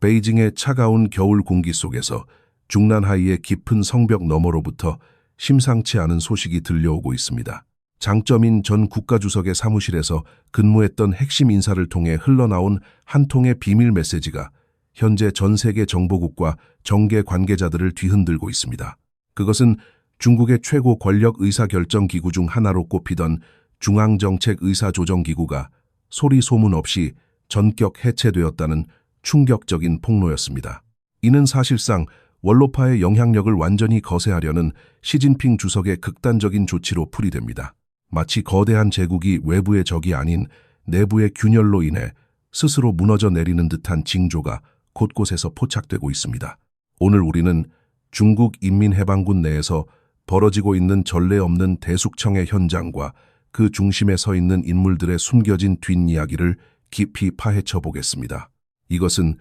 베이징의 차가운 겨울 공기 속에서 중난하이의 깊은 성벽 너머로부터 심상치 않은 소식이 들려오고 있습니다. 장점인 전 국가주석의 사무실에서 근무했던 핵심 인사를 통해 흘러나온 한 통의 비밀 메시지가 현재 전 세계 정보국과 정계 관계자들을 뒤흔들고 있습니다. 그것은 중국의 최고 권력 의사결정기구 중 하나로 꼽히던 중앙정책의사조정기구가 소리 소문 없이 전격 해체되었다는 충격적인 폭로였습니다. 이는 사실상 원로파의 영향력을 완전히 거세하려는 시진핑 주석의 극단적인 조치로 풀이됩니다. 마치 거대한 제국이 외부의 적이 아닌 내부의 균열로 인해 스스로 무너져 내리는 듯한 징조가 곳곳에서 포착되고 있습니다. 오늘 우리는 중국 인민해방군 내에서 벌어지고 있는 전례 없는 대숙청의 현장과 그 중심에 서 있는 인물들의 숨겨진 뒷이야기를 깊이 파헤쳐 보겠습니다. 이것은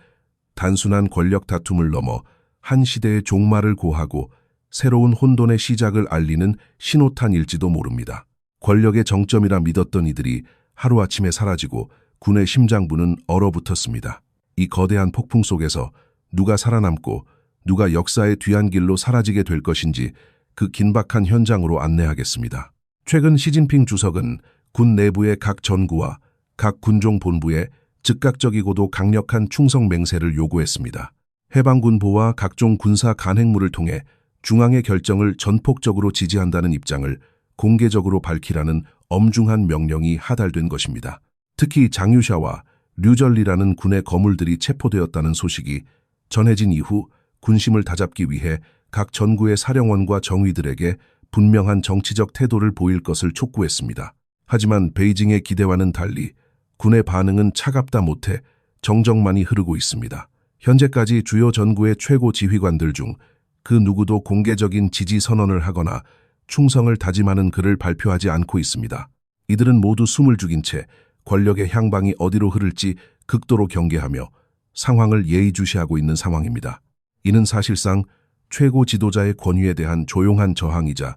단순한 권력 다툼을 넘어 한 시대의 종말을 고하고 새로운 혼돈의 시작을 알리는 신호탄일지도 모릅니다. 권력의 정점이라 믿었던 이들이 하루아침에 사라지고 군의 심장부는 얼어붙었습니다. 이 거대한 폭풍 속에서 누가 살아남고 누가 역사의 뒤안길로 사라지게 될 것인지 그 긴박한 현장으로 안내하겠습니다. 최근 시진핑 주석은 군 내부의 각 전구와 각 군종 본부에 즉각적이고도 강력한 충성 맹세를 요구했습니다. 해방군보와 각종 군사 간행물을 통해 중앙의 결정을 전폭적으로 지지한다는 입장을 공개적으로 밝히라는 엄중한 명령이 하달된 것입니다. 특히 장유샤와 류절리라는 군의 거물들이 체포되었다는 소식이 전해진 이후 군심을 다잡기 위해 각 전구의 사령원과 정위들에게 분명한 정치적 태도를 보일 것을 촉구했습니다. 하지만 베이징의 기대와는 달리 군의 반응은 차갑다 못해 정적만이 흐르고 있습니다. 현재까지 주요 전구의 최고 지휘관들 중 그 누구도 공개적인 지지 선언을 하거나 충성을 다짐하는 글을 발표하지 않고 있습니다. 이들은 모두 숨을 죽인 채 권력의 향방이 어디로 흐를지 극도로 경계하며 상황을 예의주시하고 있는 상황입니다. 이는 사실상 최고 지도자의 권위에 대한 조용한 저항이자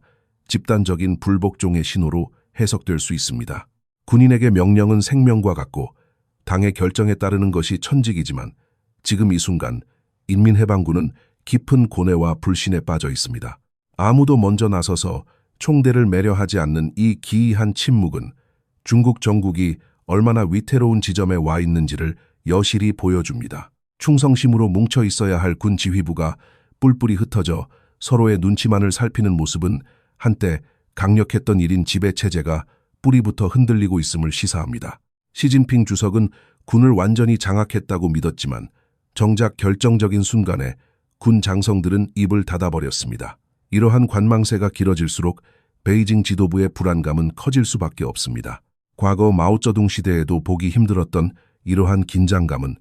집단적인 불복종의 신호로 해석될 수 있습니다. 군인에게 명령은 생명과 같고 당의 결정에 따르는 것이 천직이지만 지금 이 순간 인민해방군은 깊은 고뇌와 불신에 빠져 있습니다. 아무도 먼저 나서서 총대를 매려하지 않는 이 기이한 침묵은 중국 정국이 얼마나 위태로운 지점에 와 있는지를 여실히 보여줍니다. 충성심으로 뭉쳐 있어야 할 군 지휘부가 뿔뿔이 흩어져 서로의 눈치만을 살피는 모습은 한때 강력했던 1인 지배체제가 뿌리부터 흔들리고 있음을 시사합니다. 시진핑 주석은 군을 완전히 장악했다고 믿었지만 정작 결정적인 순간에 군 장성들은 입을 닫아버렸습니다. 이러한 관망세가 길어질수록 베이징 지도부의 불안감은 커질 수밖에 없습니다. 과거 마오쩌둥 시대에도 보기 힘들었던 이러한 긴장감은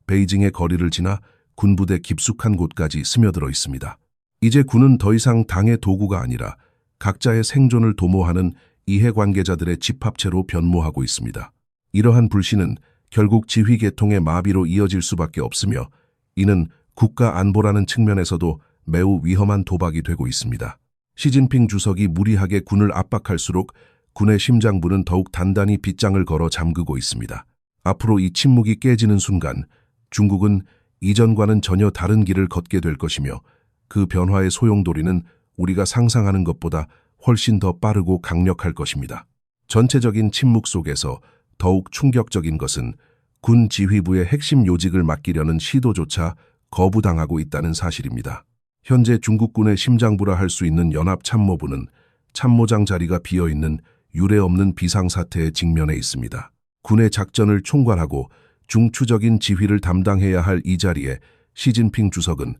베이징의 거리를 지나 군부대 깊숙한 곳까지 스며들어 있습니다. 이제 군은 더 이상 당의 도구가 아니라 각자의 생존을 도모하는 이해관계자들의 집합체로 변모하고 있습니다. 이러한 불신은 결국 지휘 계통의 마비로 이어질 수밖에 없으며 이는 국가 안보라는 측면에서도 매우 위험한 도박이 되고 있습니다. 시진핑 주석이 무리하게 군을 압박할수록 군의 심장부는 더욱 단단히 빗장을 걸어 잠그고 있습니다. 앞으로 이 침묵이 깨지는 순간 중국은 이전과는 전혀 다른 길을 걷게 될 것이며 그 변화의 소용돌이는 우리가 상상하는 것보다 훨씬 더 빠르고 강력할 것입니다. 전체적인 침묵 속에서 더욱 충격적인 것은 군 지휘부의 핵심 요직을 맡기려는 시도조차 거부당하고 있다는 사실입니다. 현재 중국군의 심장부라 할 수 있는 연합참모부는 참모장 자리가 비어있는 유례없는 비상사태에 직면해 있습니다. 군의 작전을 총괄하고 중추적인 지휘를 담당해야 할 이 자리에 시진핑 주석은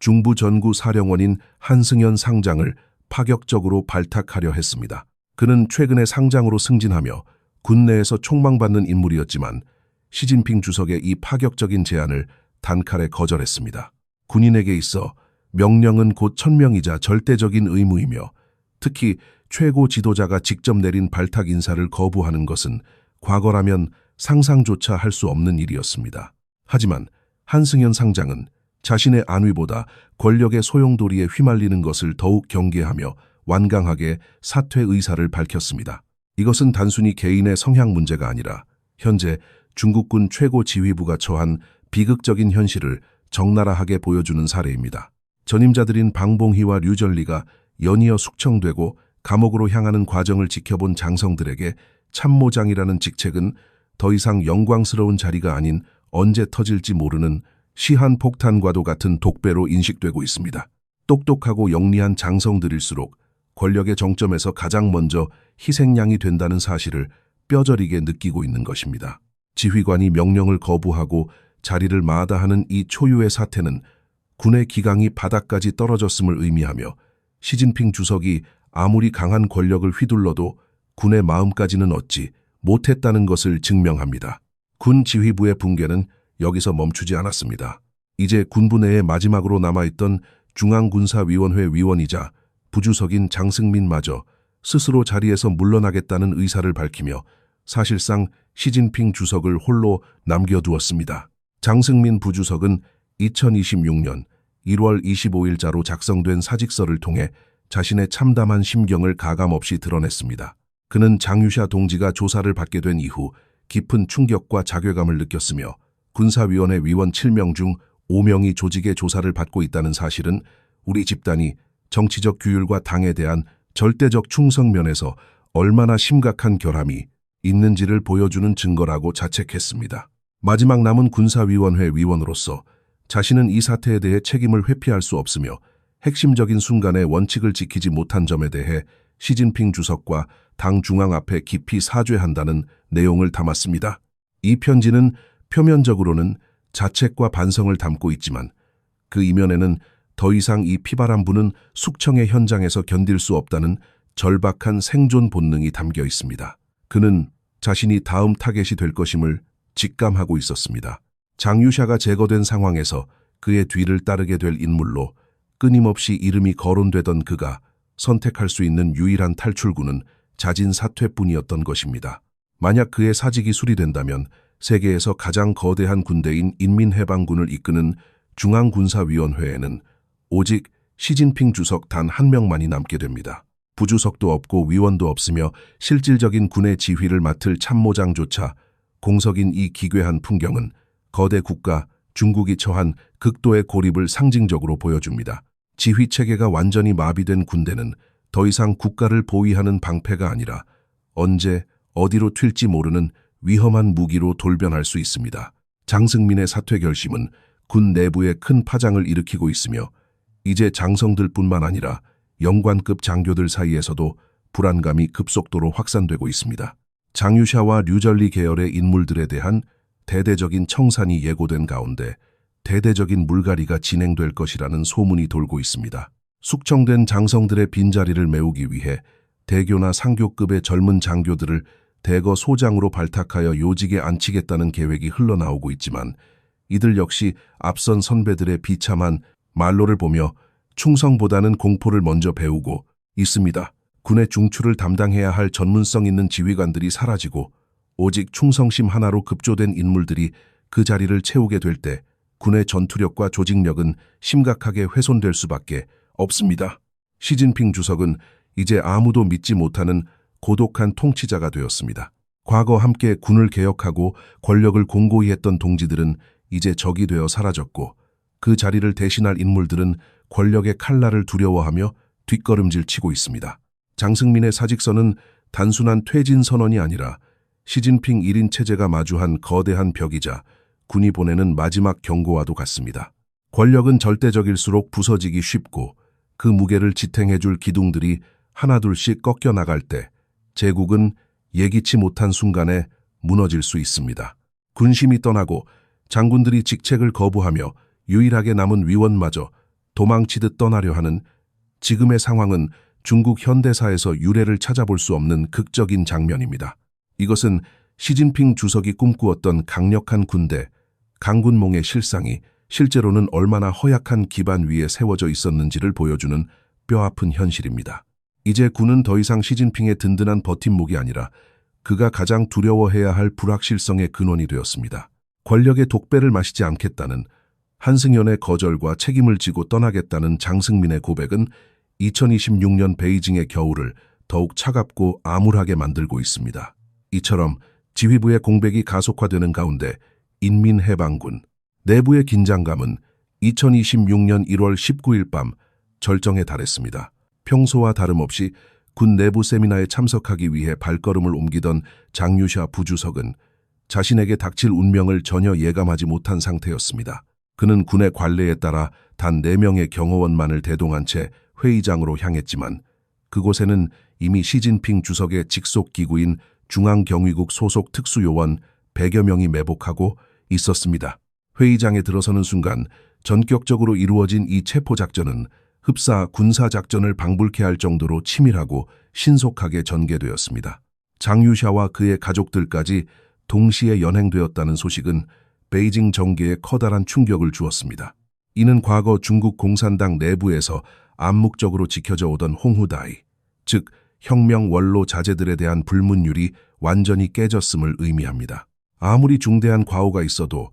중부 전구 사령원인 한승연 상장을 파격적으로 발탁하려 했습니다. 그는 최근에 상장으로 승진하며 군 내에서 촉망받는 인물이었지만 시진핑 주석의 이 파격적인 제안을 단칼에 거절했습니다. 군인에게 있어 명령은 곧 천명이자 절대적인 의무이며 특히 최고 지도자가 직접 내린 발탁 인사를 거부하는 것은 과거라면 상상조차 할 수 없는 일이었습니다. 하지만 한승연 상장은 자신의 안위보다 권력의 소용돌이에 휘말리는 것을 더욱 경계하며 완강하게 사퇴 의사를 밝혔습니다. 이것은 단순히 개인의 성향 문제가 아니라 현재 중국군 최고 지휘부가 처한 비극적인 현실을 적나라하게 보여주는 사례입니다. 전임자들인 방봉희와 류전리가 연이어 숙청되고 감옥으로 향하는 과정을 지켜본 장성들에게 참모장이라는 직책은 더 이상 영광스러운 자리가 아닌 언제 터질지 모르는 시한폭탄과도 같은 독배로 인식되고 있습니다. 똑똑하고 영리한 장성들일수록 권력의 정점에서 가장 먼저 희생양이 된다는 사실을 뼈저리게 느끼고 있는 것입니다. 지휘관이 명령을 거부하고 자리를 마다하는 이 초유의 사태는 군의 기강이 바닥까지 떨어졌음을 의미하며 시진핑 주석이 아무리 강한 권력을 휘둘러도 군의 마음까지는 얻지 못했다는 것을 증명합니다. 군 지휘부의 붕괴는 여기서 멈추지 않았습니다. 이제 군부 내에 마지막으로 남아있던 중앙군사위원회 위원이자 부주석인 장승민마저 스스로 자리에서 물러나겠다는 의사를 밝히며 사실상 시진핑 주석을 홀로 남겨두었습니다. 장승민 부주석은 2026년 1월 25일자로 작성된 사직서를 통해 자신의 참담한 심경을 가감없이 드러냈습니다. 그는 장유샤 동지가 조사를 받게 된 이후 깊은 충격과 자괴감을 느꼈으며 군사위원회 위원 7명 중 5명이 조직의 조사를 받고 있다는 사실은 우리 집단이 정치적 규율과 당에 대한 절대적 충성 면에서 얼마나 심각한 결함이 있는지를 보여주는 증거라고 자책했습니다. 마지막 남은 군사위원회 위원으로서 자신은 이 사태에 대해 책임을 회피할 수 없으며 핵심적인 순간에 원칙을 지키지 못한 점에 대해 시진핑 주석과 당 중앙 앞에 깊이 사죄한다는 내용을 담았습니다. 이 편지는 표면적으로는 자책과 반성을 담고 있지만 그 이면에는 더 이상 이 피바람부는 숙청의 현장에서 견딜 수 없다는 절박한 생존 본능이 담겨 있습니다. 그는 자신이 다음 타겟이 될 것임을 직감하고 있었습니다. 장유샤가 제거된 상황에서 그의 뒤를 따르게 될 인물로 끊임없이 이름이 거론되던 그가 선택할 수 있는 유일한 탈출구는 자진 사퇴뿐이었던 것입니다. 만약 그의 사직이 수리된다면 세계에서 가장 거대한 군대인 인민해방군을 이끄는 중앙군사위원회에는 오직 시진핑 주석 단 한 명만이 남게 됩니다. 부주석도 없고 위원도 없으며 실질적인 군의 지휘를 맡을 참모장조차 공석인 이 기괴한 풍경은 거대 국가 중국이 처한 극도의 고립을 상징적으로 보여줍니다. 지휘체계가 완전히 마비된 군대는 더 이상 국가를 보위하는 방패가 아니라 언제 어디로 튈지 모르는 위험한 무기로 돌변할 수 있습니다. 장승민의 사퇴 결심은 군 내부에 큰 파장을 일으키고 있으며 이제 장성들뿐만 아니라 영관급 장교들 사이에서도 불안감이 급속도로 확산되고 있습니다. 장유샤와 류전리 계열의 인물들에 대한 대대적인 청산이 예고된 가운데 대대적인 물갈이가 진행될 것이라는 소문이 돌고 있습니다. 숙청된 장성들의 빈자리를 메우기 위해 대교나 상교급의 젊은 장교들을 대거 소장으로 발탁하여 요직에 앉히겠다는 계획이 흘러나오고 있지만 이들 역시 앞선 선배들의 비참한 말로를 보며 충성보다는 공포를 먼저 배우고 있습니다. 군의 중추를 담당해야 할 전문성 있는 지휘관들이 사라지고 오직 충성심 하나로 급조된 인물들이 그 자리를 채우게 될 때 군의 전투력과 조직력은 심각하게 훼손될 수밖에 없습니다. 시진핑 주석은 이제 아무도 믿지 못하는 고독한 통치자가 되었습니다. 과거 함께 군을 개혁하고 권력을 공고히 했던 동지들은 이제 적이 되어 사라졌고 그 자리를 대신할 인물들은 권력의 칼날을 두려워하며 뒷걸음질 치고 있습니다. 장승민의 사직서는 단순한 퇴진 선언이 아니라 시진핑 1인 체제가 마주한 거대한 벽이자 군이 보내는 마지막 경고와도 같습니다. 권력은 절대적일수록 부서지기 쉽고 그 무게를 지탱해줄 기둥들이 하나둘씩 꺾여 나갈 때 제국은 예기치 못한 순간에 무너질 수 있습니다. 군심이 떠나고 장군들이 직책을 거부하며 유일하게 남은 위원마저 도망치듯 떠나려 하는 지금의 상황은 중국 현대사에서 유례를 찾아볼 수 없는 극적인 장면입니다. 이것은 시진핑 주석이 꿈꾸었던 강력한 군대, 강군몽의 실상이 실제로는 얼마나 허약한 기반 위에 세워져 있었는지를 보여주는 뼈아픈 현실입니다. 이제 군은 더 이상 시진핑의 든든한 버팀목이 아니라 그가 가장 두려워해야 할 불확실성의 근원이 되었습니다. 권력의 독배를 마시지 않겠다는 한승연의 거절과 책임을 지고 떠나겠다는 장승민의 고백은 2026년 베이징의 겨울을 더욱 차갑고 암울하게 만들고 있습니다. 이처럼 지휘부의 공백이 가속화되는 가운데 인민해방군, 내부의 긴장감은 2026년 1월 19일 밤 절정에 달했습니다. 평소와 다름없이 군 내부 세미나에 참석하기 위해 발걸음을 옮기던 장유샤 부주석은 자신에게 닥칠 운명을 전혀 예감하지 못한 상태였습니다. 그는 군의 관례에 따라 단 4명의 경호원만을 대동한 채 회의장으로 향했지만 그곳에는 이미 시진핑 주석의 직속 기구인 중앙경위국 소속 특수요원 100여 명이 매복하고 있었습니다. 회의장에 들어서는 순간 전격적으로 이루어진 이 체포작전은 흡사 군사작전을 방불케 할 정도로 치밀하고 신속하게 전개되었습니다. 장유샤와 그의 가족들까지 동시에 연행되었다는 소식은 베이징 정계에 커다란 충격을 주었습니다. 이는 과거 중국 공산당 내부에서 암묵적으로 지켜져 오던 홍후다이, 즉 혁명 원로 자제들에 대한 불문율이 완전히 깨졌음을 의미합니다. 아무리 중대한 과오가 있어도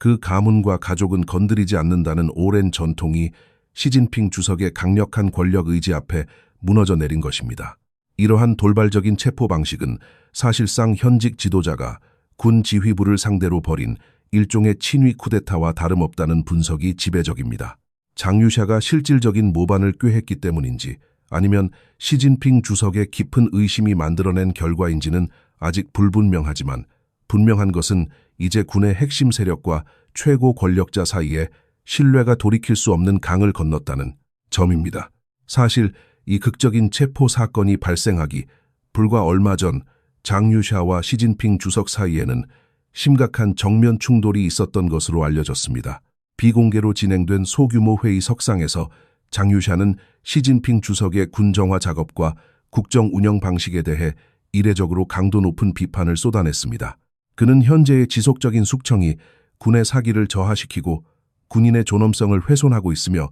그 가문과 가족은 건드리지 않는다는 오랜 전통이 시진핑 주석의 강력한 권력 의지 앞에 무너져 내린 것입니다. 이러한 돌발적인 체포 방식은 사실상 현직 지도자가 군 지휘부를 상대로 벌인 일종의 친위 쿠데타와 다름없다는 분석이 지배적입니다. 장유샤가 실질적인 모반을 꾀했기 때문인지 아니면 시진핑 주석의 깊은 의심이 만들어낸 결과인지는 아직 불분명하지만 분명한 것은 이제 군의 핵심 세력과 최고 권력자 사이에 신뢰가 돌이킬 수 없는 강을 건넜다는 점입니다. 사실 이 극적인 체포 사건이 발생하기 불과 얼마 전 장유샤와 시진핑 주석 사이에는 심각한 정면 충돌이 있었던 것으로 알려졌습니다. 비공개로 진행된 소규모 회의 석상에서 장유샤는 시진핑 주석의 군정화 작업과 국정 운영 방식에 대해 이례적으로 강도 높은 비판을 쏟아냈습니다. 그는 현재의 지속적인 숙청이 군의 사기를 저하시키고 군인의 존엄성을 훼손하고 있으며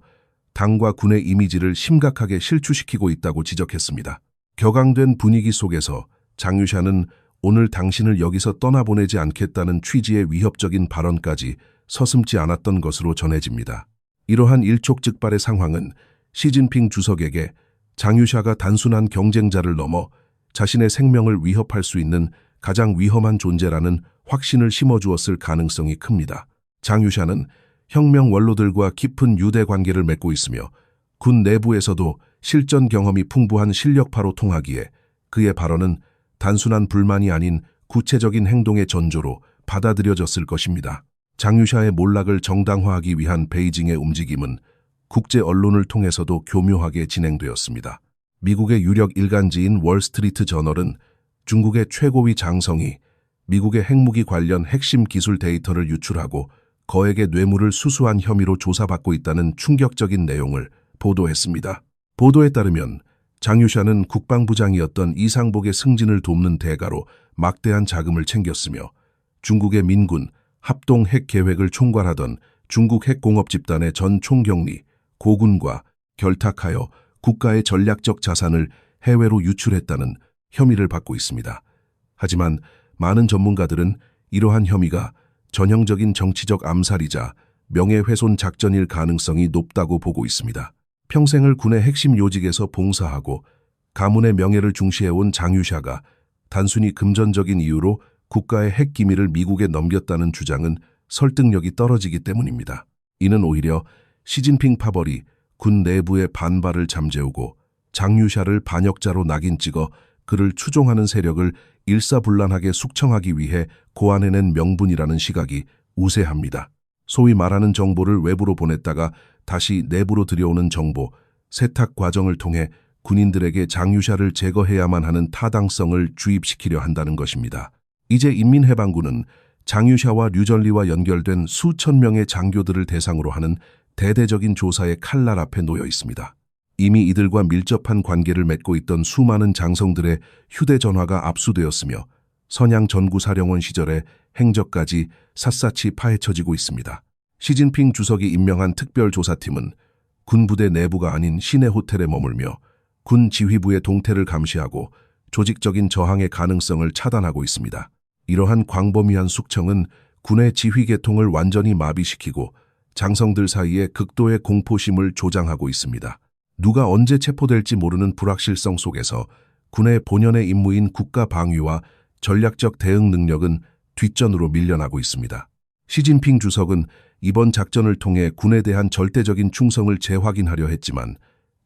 당과 군의 이미지를 심각하게 실추시키고 있다고 지적했습니다. 격앙된 분위기 속에서 장유샤는 오늘 당신을 여기서 떠나보내지 않겠다는 취지의 위협적인 발언까지 서슴지 않았던 것으로 전해집니다. 이러한 일촉즉발의 상황은 시진핑 주석에게 장유샤가 단순한 경쟁자를 넘어 자신의 생명을 위협할 수 있는 가장 위험한 존재라는 확신을 심어주었을 가능성이 큽니다. 장유샤는 혁명 원로들과 깊은 유대 관계를 맺고 있으며 군 내부에서도 실전 경험이 풍부한 실력파로 통하기에 그의 발언은 단순한 불만이 아닌 구체적인 행동의 전조로 받아들여졌을 것입니다. 장유샤의 몰락을 정당화하기 위한 베이징의 움직임은 국제 언론을 통해서도 교묘하게 진행되었습니다. 미국의 유력 일간지인 월스트리트 저널은 중국의 최고위 장성이 미국의 핵무기 관련 핵심 기술 데이터를 유출하고 거액의 뇌물을 수수한 혐의로 조사받고 있다는 충격적인 내용을 보도했습니다. 보도에 따르면 장유샤는 국방부장이었던 이상복의 승진을 돕는 대가로 막대한 자금을 챙겼으며 중국의 민군 합동 핵 계획을 총괄하던 중국 핵공업 집단의 전 총경리, 고군과 결탁하여 국가의 전략적 자산을 해외로 유출했다는 혐의를 받고 있습니다. 하지만 많은 전문가들은 이러한 혐의가 전형적인 정치적 암살이자 명예훼손 작전일 가능성이 높다고 보고 있습니다. 평생을 군의 핵심 요직에서 봉사하고 가문의 명예를 중시해온 장유샤가 단순히 금전적인 이유로 국가의 핵 기밀을 미국에 넘겼다는 주장은 설득력이 떨어지기 때문입니다. 이는 오히려 시진핑 파벌이 군 내부의 반발을 잠재우고 장유샤를 반역자로 낙인 찍어 그를 추종하는 세력을 일사불란하게 숙청하기 위해 고안해낸 명분이라는 시각이 우세합니다. 소위 말하는 정보를 외부로 보냈다가 다시 내부로 들여오는 정보, 세탁 과정을 통해 군인들에게 장유샤를 제거해야만 하는 타당성을 주입시키려 한다는 것입니다. 이제 인민해방군은 장유샤와 류전리와 연결된 수천 명의 장교들을 대상으로 하는 대대적인 조사의 칼날 앞에 놓여 있습니다. 이미 이들과 밀접한 관계를 맺고 있던 수많은 장성들의 휴대전화가 압수되었으며 선양 전구사령원 시절의 행적까지 샅샅이 파헤쳐지고 있습니다. 시진핑 주석이 임명한 특별조사팀은 군부대 내부가 아닌 시내 호텔에 머물며 군 지휘부의 동태를 감시하고 조직적인 저항의 가능성을 차단하고 있습니다. 이러한 광범위한 숙청은 군의 지휘 계통을 완전히 마비시키고 장성들 사이에 극도의 공포심을 조장하고 있습니다. 누가 언제 체포될지 모르는 불확실성 속에서 군의 본연의 임무인 국가 방위와 전략적 대응 능력은 뒷전으로 밀려나고 있습니다. 시진핑 주석은 이번 작전을 통해 군에 대한 절대적인 충성을 재확인하려 했지만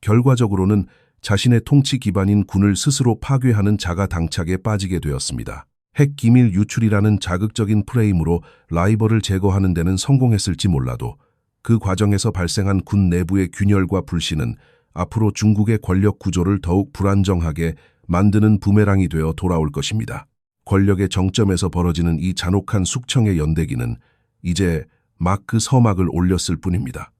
결과적으로는 자신의 통치 기반인 군을 스스로 파괴하는 자가당착에 빠지게 되었습니다. 핵 기밀 유출이라는 자극적인 프레임으로 라이벌을 제거하는 데는 성공했을지 몰라도 그 과정에서 발생한 군 내부의 균열과 불신은 앞으로 중국의 권력 구조를 더욱 불안정하게 만드는 부메랑이 되어 돌아올 것입니다. 권력의 정점에서 벌어지는 이 잔혹한 숙청의 연대기는 이제 막 그 서막을 올렸을 뿐입니다.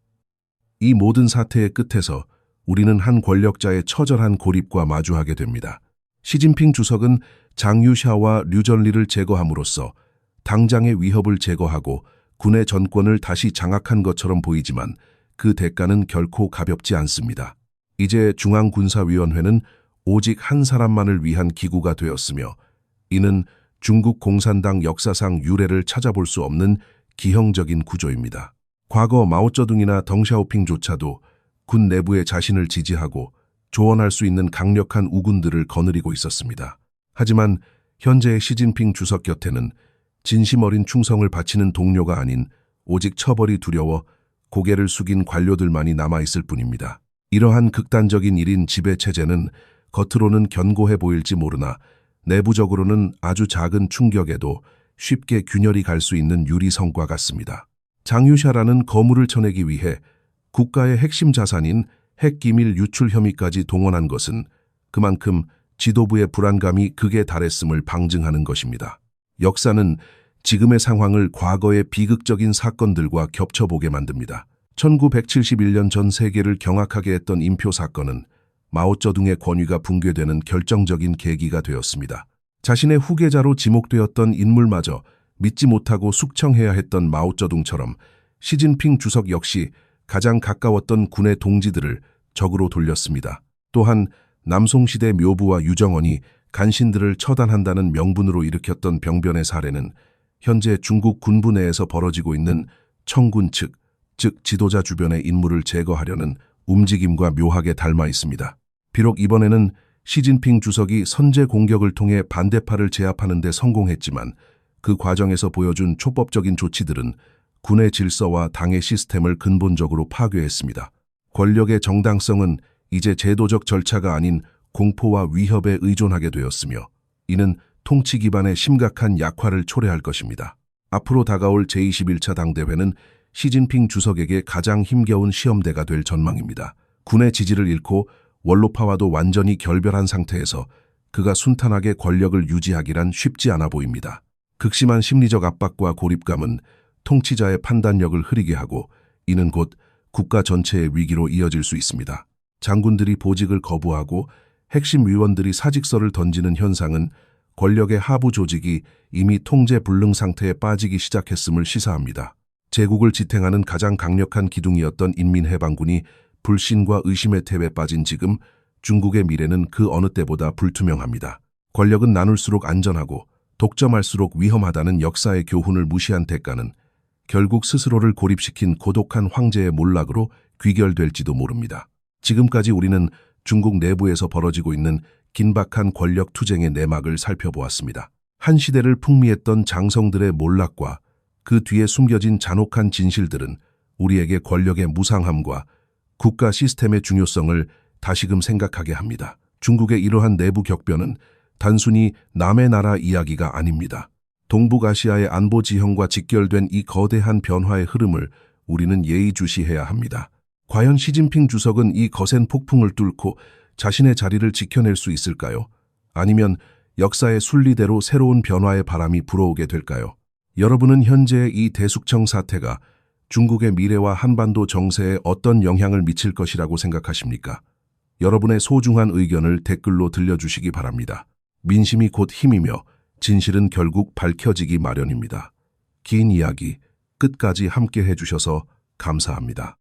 이 모든 사태의 끝에서 우리는 한 권력자의 처절한 고립과 마주하게 됩니다. 시진핑 주석은 장유샤와 류전리를 제거함으로써 당장의 위협을 제거하고 군의 전권을 다시 장악한 것처럼 보이지만 그 대가는 결코 가볍지 않습니다. 이제 중앙군사위원회는 오직 한 사람만을 위한 기구가 되었으며 이는 중국 공산당 역사상 유례를 찾아볼 수 없는 기형적인 구조입니다. 과거 마오쩌둥이나 덩샤오핑조차도 군 내부에 자신을 지지하고 조언할 수 있는 강력한 우군들을 거느리고 있었습니다. 하지만 현재의 시진핑 주석 곁에는 진심 어린 충성을 바치는 동료가 아닌 오직 처벌이 두려워 고개를 숙인 관료들만이 남아있을 뿐입니다. 이러한 극단적인 1인 지배체제는 겉으로는 견고해 보일지 모르나 내부적으로는 아주 작은 충격에도 쉽게 균열이 갈 수 있는 유리성과 같습니다. 장유샤라는 거물을 쳐내기 위해 국가의 핵심 자산인 핵기밀 유출 혐의까지 동원한 것은 그만큼 지도부의 불안감이 극에 달했음을 방증하는 것입니다. 역사는 지금의 상황을 과거의 비극적인 사건들과 겹쳐보게 만듭니다. 1971년 전 세계를 경악하게 했던 인표 사건은 마오쩌둥의 권위가 붕괴되는 결정적인 계기가 되었습니다. 자신의 후계자로 지목되었던 인물마저 믿지 못하고 숙청해야 했던 마오쩌둥처럼 시진핑 주석 역시 가장 가까웠던 군의 동지들을 적으로 돌렸습니다. 또한 남송시대 묘부와 유정원이 간신들을 처단한다는 명분으로 일으켰던 병변의 사례는 현재 중국 군부 내에서 벌어지고 있는 청군 측, 즉 지도자 주변의 인물을 제거하려는 움직임과 묘하게 닮아 있습니다. 비록 이번에는 시진핑 주석이 선제 공격을 통해 반대파를 제압하는 데 성공했지만 그 과정에서 보여준 초법적인 조치들은 군의 질서와 당의 시스템을 근본적으로 파괴했습니다. 권력의 정당성은 이제 제도적 절차가 아닌 공포와 위협에 의존하게 되었으며 이는 통치 기반의 심각한 약화를 초래할 것입니다. 앞으로 다가올 제21차 당대회는 시진핑 주석에게 가장 힘겨운 시험대가 될 전망입니다. 군의 지지를 잃고 원로파와도 완전히 결별한 상태에서 그가 순탄하게 권력을 유지하기란 쉽지 않아 보입니다. 극심한 심리적 압박과 고립감은 통치자의 판단력을 흐리게 하고 이는 곧 국가 전체의 위기로 이어질 수 있습니다. 장군들이 보직을 거부하고 핵심 위원들이 사직서를 던지는 현상은 권력의 하부 조직이 이미 통제 불능 상태에 빠지기 시작했음을 시사합니다. 제국을 지탱하는 가장 강력한 기둥이었던 인민해방군이 불신과 의심의 태에 빠진 지금 중국의 미래는 그 어느 때보다 불투명합니다. 권력은 나눌수록 안전하고 독점할수록 위험하다는 역사의 교훈을 무시한 대가는 결국 스스로를 고립시킨 고독한 황제의 몰락으로 귀결될지도 모릅니다. 지금까지 우리는 중국 내부에서 벌어지고 있는 긴박한 권력 투쟁의 내막을 살펴보았습니다. 한 시대를 풍미했던 장성들의 몰락과 그 뒤에 숨겨진 잔혹한 진실들은 우리에게 권력의 무상함과 국가 시스템의 중요성을 다시금 생각하게 합니다. 중국의 이러한 내부 격변은 단순히 남의 나라 이야기가 아닙니다. 동북아시아의 안보 지형과 직결된 이 거대한 변화의 흐름을 우리는 예의주시해야 합니다. 과연 시진핑 주석은 이 거센 폭풍을 뚫고 자신의 자리를 지켜낼 수 있을까요? 아니면 역사의 순리대로 새로운 변화의 바람이 불어오게 될까요? 여러분은 현재의 이 대숙청 사태가 중국의 미래와 한반도 정세에 어떤 영향을 미칠 것이라고 생각하십니까? 여러분의 소중한 의견을 댓글로 들려주시기 바랍니다. 민심이 곧 힘이며 진실은 결국 밝혀지기 마련입니다. 긴 이야기 끝까지 함께 해주셔서 감사합니다.